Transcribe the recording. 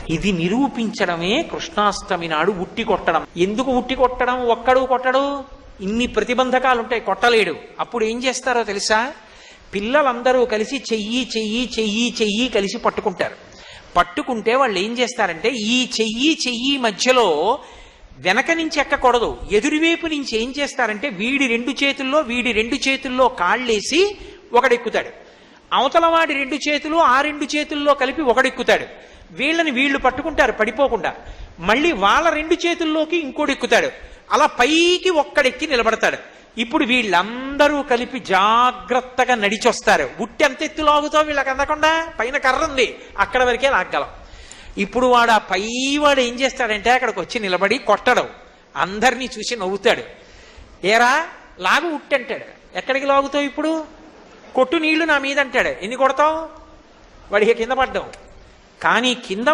ఇది నిరూపించడమే కృష్ణాష్టమి నాడు ఉట్టి కొట్టడం. ఎందుకు ఉట్టి కొట్టడం? ఒక్కడు కొట్టడు, ఇన్ని ప్రతిబంధకాలు ఉంటాయి, కొట్టలేడు. అప్పుడు ఏం చేస్తారో తెలుసా? పిల్లలందరూ కలిసి చెయ్యి చెయ్యి చెయ్యి చెయ్యి కలిసి పట్టుకుంటారు. పట్టుకుంటే వాళ్ళు ఏం చేస్తారంటే ఈ చెయ్యి చెయ్యి మధ్యలో వెనక నుంచి ఎక్కకూడదు, ఎదురువైపు నుంచి ఏం చేస్తారంటే వీడి రెండు చేతుల్లో కాళ్ళేసి ఒకడెక్కుతాడు, అవతల వాడి రెండు చేతులు ఆ రెండు చేతుల్లో కలిపి ఒకడెక్కుతాడు. వీళ్ళని వీళ్ళు పట్టుకుంటారు పడిపోకుండా, మళ్ళీ వాళ్ళ రెండు చేతుల్లోకి ఇంకోటి ఎక్కుతాడు. అలా పైకి ఒక్కడెక్కి నిలబడతాడు. ఇప్పుడు వీళ్ళందరూ కలిపి జాగ్రత్తగా నడిచొస్తారు. ఉట్టి ఎంత ఎత్తు లాగుతావు వీళ్ళకి అందకుండా, పైన కర్ర ఉంది అక్కడ వరకే లాగ్గలం. ఇప్పుడు వాడు ఆ పైవాడు ఏం చేస్తాడంటే అక్కడికి వచ్చి నిలబడి కొట్టడం, అందరినీ చూసి నవ్వుతాడు. ఏరా లాగు ఉట్టి అంటాడు. ఎక్కడికి లాగుతావు ఇప్పుడు? కొట్టు నీళ్లు నా మీద అంటాడు. ఎన్ని కొడతావు? వాడికి కింద పడ్డావు. కానీ కింద